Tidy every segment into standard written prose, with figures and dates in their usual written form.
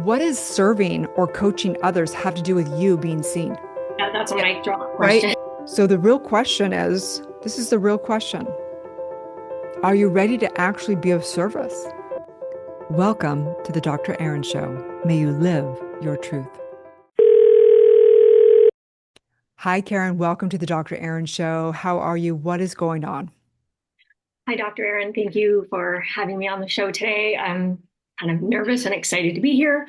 What does serving or coaching others have to do with you being seen? Yeah, that's a Yeah. mic drop Right? question. So the real question is, this is the real question. Are you ready to actually be of service? Welcome to the Dr. Erin Show. May you live your truth. Hi, Karen. Welcome to the Dr. Erin Show. How are you? What is going on? Hi, Dr. Erin. Thank you for having me on the show today. I'm kind of nervous and excited to be here.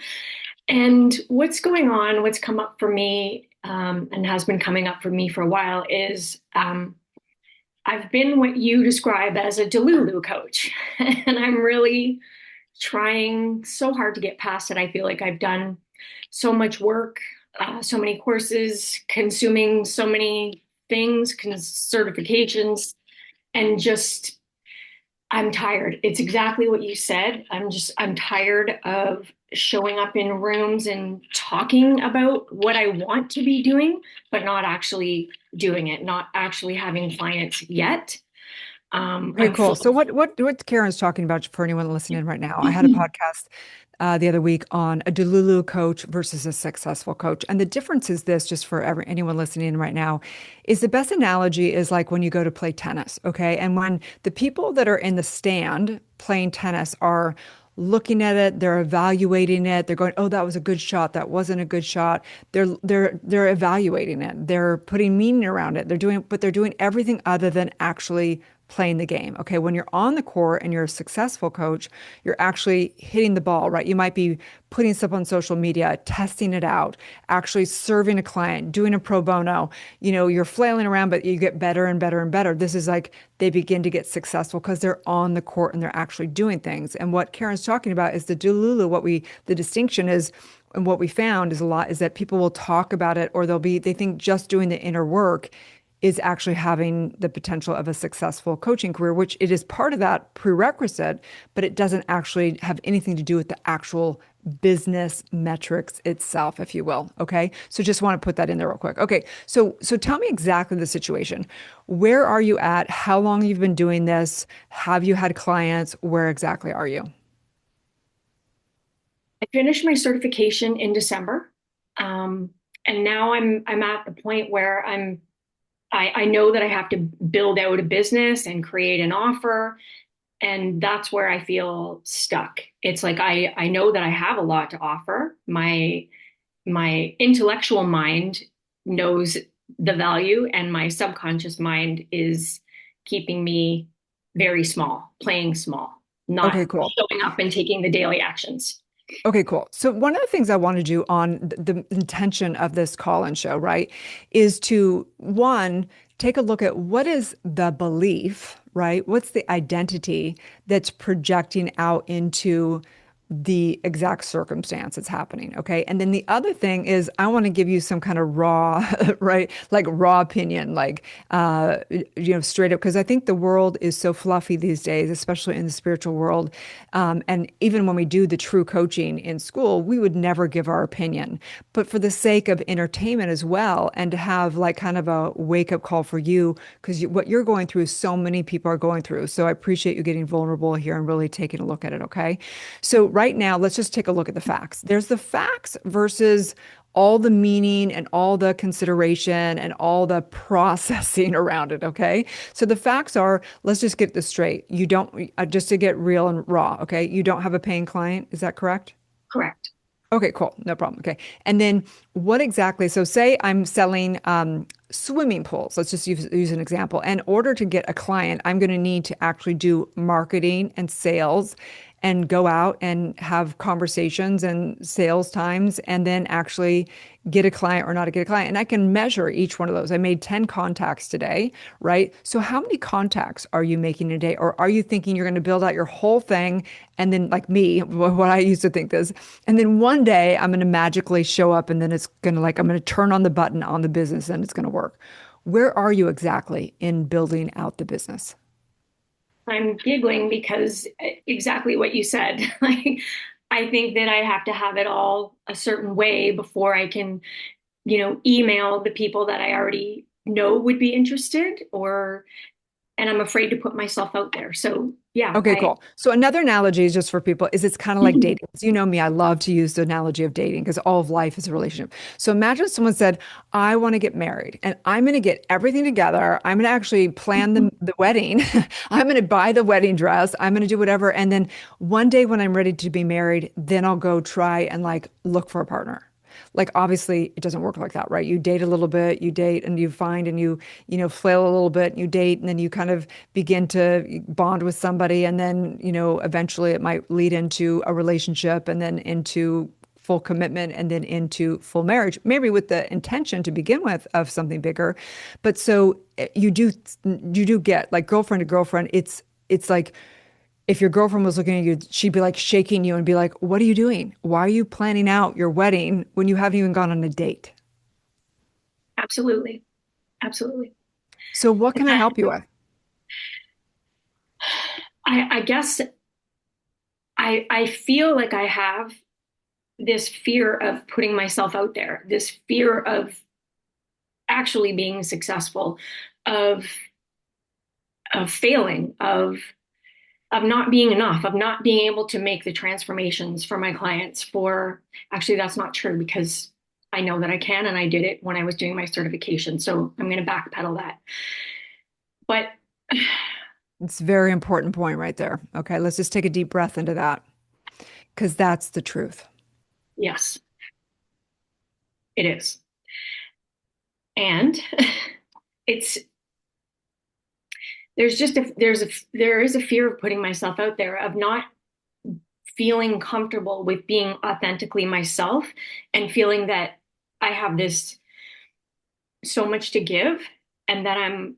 And what's going on, what's come up for me, and has been coming up for me for a while is I've been what you describe as a Delulu coach. And I'm really trying so hard to get past it. I feel like I've done so much work, so many courses, consuming so many things, certifications, and just I'm tired. It's exactly what you said. I'm tired of showing up in rooms and talking about what I want to be doing, but not actually doing it, not actually having clients yet. Okay, I'm cool. full. So what Karen's talking about for anyone listening right now, I had a podcast the other week on a Delulu coach versus a successful coach. And the difference is this, just for anyone listening right now, is the best analogy is like when you go to play tennis, okay? And when the people that are in the stand playing tennis are looking at it, they're evaluating it, they're going, "Oh, that was a good shot, that wasn't a good shot." They're evaluating it. They're putting meaning around it. They're doing everything other than actually playing the game. Okay, when you're on the court and you're a successful coach, you're actually hitting the ball, right? You might be putting stuff on social media, testing it out, actually serving a client, doing a pro bono. You're flailing around, but you get better and better and better. This is like they begin to get successful because they're on the court and they're actually doing things. And what Karen's talking about is the Delulu, the distinction is, and what we found is a lot is that people will talk about it or they think just doing the inner work is actually having the potential of a successful coaching career, which it is part of that prerequisite, but it doesn't actually have anything to do with the actual business metrics itself, if you will. Okay. So just want to put that in there real quick. Okay. So tell me exactly the situation. Where are you at? How long you've been doing this? Have you had clients? Where exactly are you? I finished my certification in December, um, and now I'm at the point where I know that I have to build out a business and create an offer. And that's where I feel stuck. It's like I know that I have a lot to offer. My intellectual mind knows the value, and my subconscious mind is keeping me very small, playing small, not Okay, cool. showing up and taking the daily actions. Okay, cool. So one of the things I want to do on the intention of this call-in show, right, is to one, take a look at what is the belief, right? What's the identity that's projecting out into the exact circumstance that's happening. Okay. And then the other thing is I want to give you some kind of raw, right? Like raw opinion, like, straight up, because I think the world is so fluffy these days, especially in the spiritual world. And even when we do the true coaching in school, we would never give our opinion. But for the sake of entertainment as well, and to have like kind of a wake up call for you, because what you're going through, so many people are going through. So I appreciate you getting vulnerable here and really taking a look at it. Okay. So right now, let's just take a look at the facts. There's the facts versus all the meaning and all the consideration and all the processing around it. Okay. So the facts are, let's just get this straight. You don't, just to get real and raw. Okay. You don't have a paying client. Is that correct? Correct. Okay, cool. No problem. Okay. And then what exactly? So say I'm selling swimming pools. Let's just use an example. In order to get a client, I'm going to need to actually do marketing and sales and go out and have conversations and sales times and then actually get a client or not get a client. And I can measure each one of those. I made 10 contacts today, right? So how many contacts are you making a day? Or are you thinking you're going to build out your whole thing and then like me, what I used to think is, and then one day I'm going to magically show up and then it's going to like, I'm going to turn on the button on the business and it's going to work. Where are you exactly in building out the business? I'm giggling because exactly what you said. Like, I think that I have to have it all a certain way before I can, email the people that I already know would be interested, and I'm afraid to put myself out there. So Yeah, Okay, I cool. So another analogy is just for people is it's kind of like dating. So you know me, I love to use the analogy of dating because all of life is a relationship. So imagine someone said, I want to get married and I'm going to get everything together. I'm going to actually plan the wedding. I'm going to buy the wedding dress. I'm going to do whatever. And then one day when I'm ready to be married, then I'll go try and like look for a partner. Like obviously it doesn't work like that, right? You date a little bit, you date and you find and you flail a little bit and you date and then you kind of begin to bond with somebody and then, eventually it might lead into a relationship and then into full commitment and then into full marriage, maybe with the intention to begin with of something bigger. But so you do get like girlfriend to girlfriend, it's like if your girlfriend was looking at you, she'd be like shaking you and be like, "What are you doing? Why are you planning out your wedding when you haven't even gone on a date?" absolutely, absolutely. So, what can I help you with? I guess I feel like I have this fear of putting myself out there, this fear of actually being successful, of failing, of not being enough, of not being able to make the transformations for my clients. For actually, that's not true because I know that I can, and I did it when I was doing my certification. So I'm going to backpedal that. But It's a very important point right there. Okay, let's just take a deep breath into that because that's the truth. yes, it is, and it's there is a fear of putting myself out there, of not feeling comfortable with being authentically myself, and feeling that I have this so much to give, and that I'm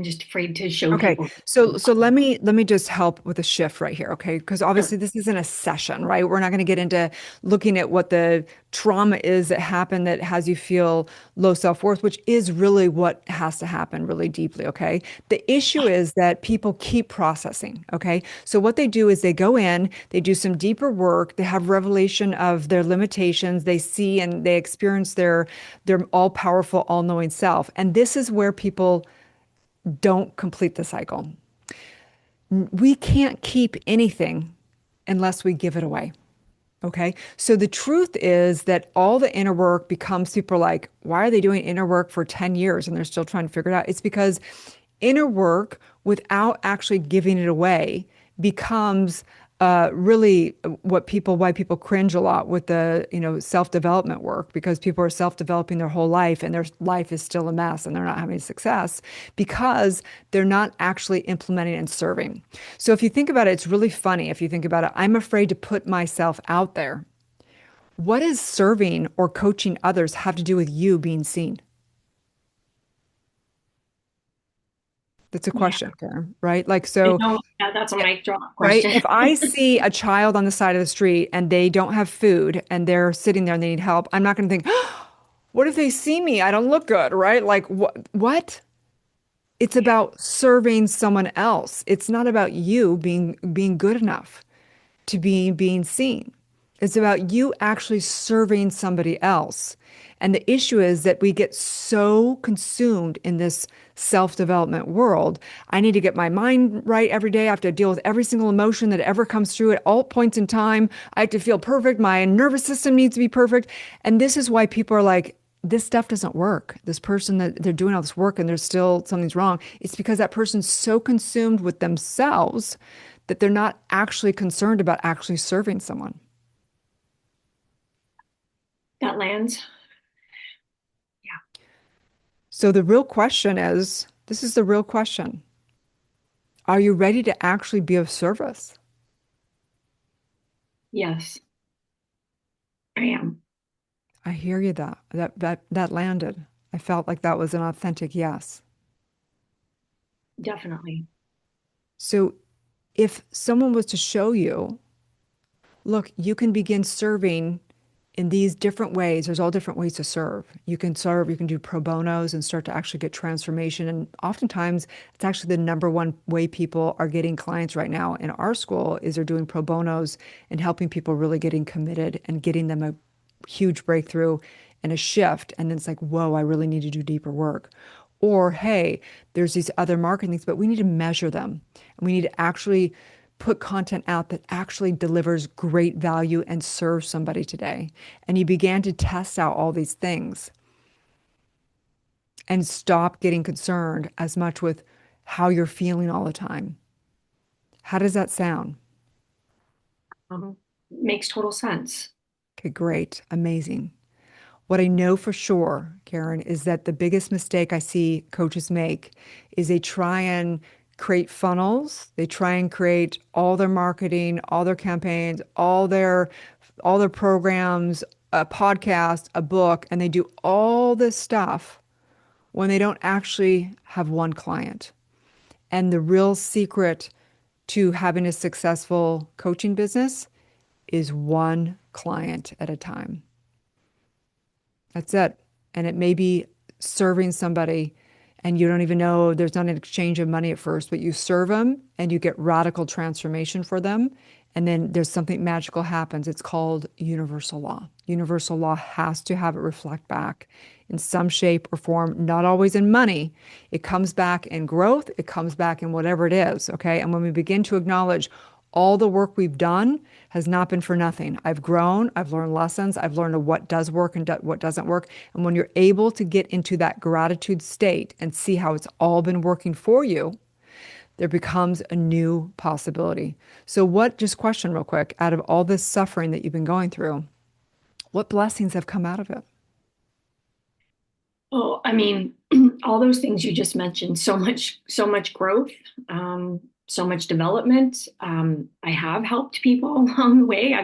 just afraid to show Okay, people. so let me just help with a shift right here, okay? Because Sure. obviously this isn't a session, right? We're not going to get into looking at what the trauma is that happened that has you feel low self-worth, which is really what has to happen really deeply, okay? The issue is that people keep processing, okay? So what they do is they go in, they do some deeper work, they have revelation of their limitations, they see and they experience their all-powerful, all-knowing self. And this is where people don't complete the cycle. We can't keep anything unless we give it away. Okay. So the truth is that all the inner work becomes people are like, why are they doing inner work for 10 years and they're still trying to figure it out? It's because inner work without actually giving it away becomes really why people cringe a lot with the, self-development work because people are self-developing their whole life and their life is still a mess and they're not having success because they're not actually implementing and serving. So if you think about it, it's really funny. If you think about it, I'm afraid to put myself out there. What does serving or coaching others have to do with you being seen? That's a Yeah. question, Karen, right? Like, I so, know that's a mic drop right? question. If I see a child on the side of the street and they don't have food and they're sitting there and they need help, I'm not going to think, what if they see me? I don't look good, right? Like, what? It's Yeah. about serving someone else. It's not about you being good enough to being seen. It's about you actually serving somebody else. And the issue is that we get so consumed in this self-development world. I need to get my mind right every day. I have to deal with every single emotion that ever comes through at all points in time. I have to feel perfect. My nervous system needs to be perfect. And this is why people are like, this stuff doesn't work. This person that they're doing all this work and there's still something's wrong. It's because that person's so consumed with themselves that they're not actually concerned about actually serving someone. That lands. So the real question is, this is the real question. Are you ready to actually be of service? Yes, I am. I hear you that landed. I felt like that was an authentic yes. Definitely. So if someone was to show you, look, you can begin serving in these different ways. There's all different ways to serve. You can serve, you can do pro bonos and start to actually get transformation. And oftentimes, it's actually the number one way people are getting clients right now in our school is they're doing pro bonos and helping people really getting committed and getting them a huge breakthrough and a shift. And then it's like, whoa, I really need to do deeper work. Or, hey, there's these other marketing things, but we need to measure them. And we need to actually put content out that actually delivers great value and serves somebody today. And you began to test out all these things and stop getting concerned as much with how you're feeling all the time. How does that sound? Um, Makes total sense. Okay, great, amazing. What I know for sure, Karen, is that the biggest mistake I see coaches make is they try and create funnels. They try and create all their marketing, all their campaigns, all their programs, a podcast, a book, and they do all this stuff when they don't actually have one client. And the real secret to having a successful coaching business is one client at a time. That's it. And it may be serving somebody and you don't even know there's not an exchange of money at first, but you serve them and you get radical transformation for them. And then there's something magical happens. It's called universal law. Universal law has to have it reflect back in some shape or form, not always in money. It comes back in growth. It comes back in whatever it is. Okay. And when we begin to acknowledge all the work we've done has not been for nothing. I've grown, I've learned lessons, I've learned what does work and what doesn't work. And when you're able to get into that gratitude state and see how it's all been working for you, there becomes a new possibility. So, just question real quick, out of all this suffering that you've been going through, what blessings have come out of it? Oh, I mean, all those things you just mentioned, so much growth, so much development. I have helped people along the way.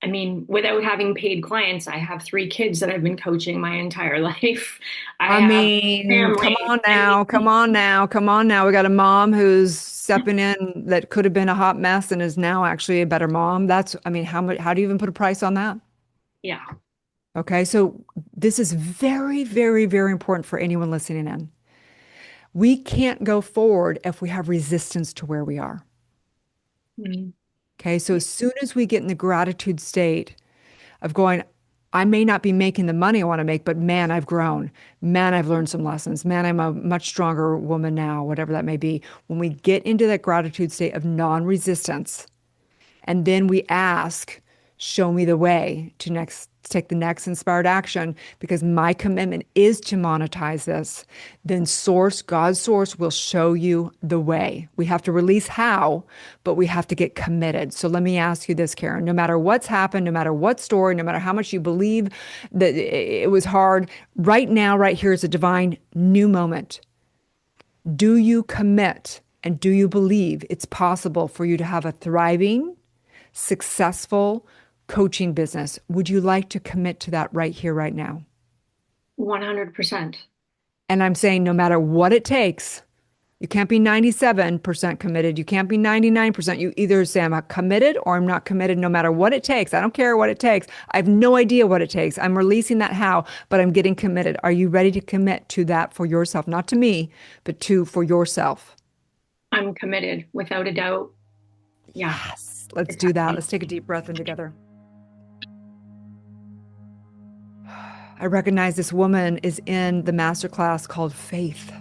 I mean, without having paid clients, I have three kids that I've been coaching my entire life. I I have mean, come family. on I now, come mean, on now, come on now. We got a mom who's stepping in that could have been a hot mess and is now actually a better mom. I mean, how do you even put a price on that? yeah, Okay, so this is very, very, very important for anyone listening in. We can't go forward if we have resistance to where we are. mm, Okay, so as soon as we get in the gratitude state of going, I may not be making the money I want to make, but man, I've grown. Man, I've learned some lessons. Man, I'm a much stronger woman now, whatever that may be. When we get into that gratitude state of non-resistance, and then we ask, show me the way to take the next inspired action because my commitment is to monetize this. Then God's source will show you the way. We have to release how, but we have to get committed. So let me ask you this, Karen, no matter what's happened, no matter what story, no matter how much you believe that it was hard, right now, right here is a divine new moment. Do you commit and do you believe it's possible for you to have a thriving, successful coaching business? Would you like to commit to that right here, right now? 100%. And I'm saying no matter what it takes, you can't be 97% committed. You can't be 99%. You either say I'm committed or I'm not committed no matter what it takes. I don't care what it takes. I have no idea what it takes. I'm releasing that how, but I'm getting committed. Are you ready to commit to that for yourself? Not to me, but for yourself. I'm committed without a doubt. Yeah, Yes. Let's it's do that. happening. Let's take a deep breath in together. I recognize this woman is in the masterclass called Faith.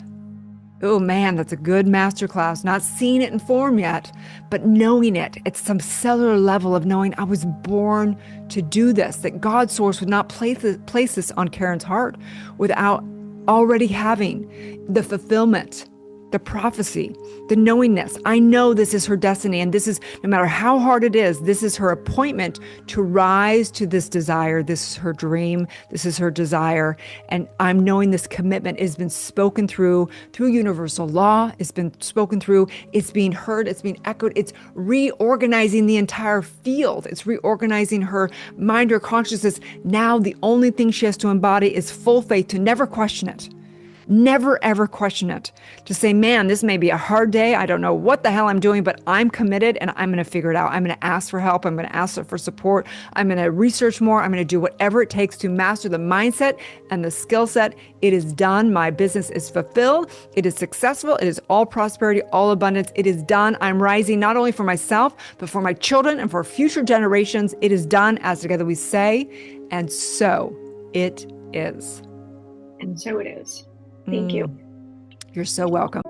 Oh man, that's a good masterclass. Not seeing it in form yet, but knowing it. It's some cellular level of knowing I was born to do this, that God's source would not place this on Karen's heart without already having the fulfillment, the prophecy, the knowingness. I know this is her destiny, and this is, no matter how hard it is, this is her appointment to rise to this desire. This is her dream. This is her desire. And I'm knowing this commitment has been spoken through universal law. It's been spoken through. It's being heard. It's being echoed. It's reorganizing the entire field. It's reorganizing her mind, her consciousness. Now the only thing she has to embody is full faith to never question it. Never, ever question it. To say, man, this may be a hard day. I don't know what the hell I'm doing, but I'm committed and I'm going to figure it out. I'm going to ask for help. I'm going to ask for support. I'm going to research more. I'm going to do whatever it takes to master the mindset and the skill set. It is done. My business is fulfilled. It is successful. It is all prosperity, all abundance. It is done. I'm rising not only for myself, but for my children and for future generations. It is done, as together we say, and so it is. And so it is. Thank you. You're so welcome.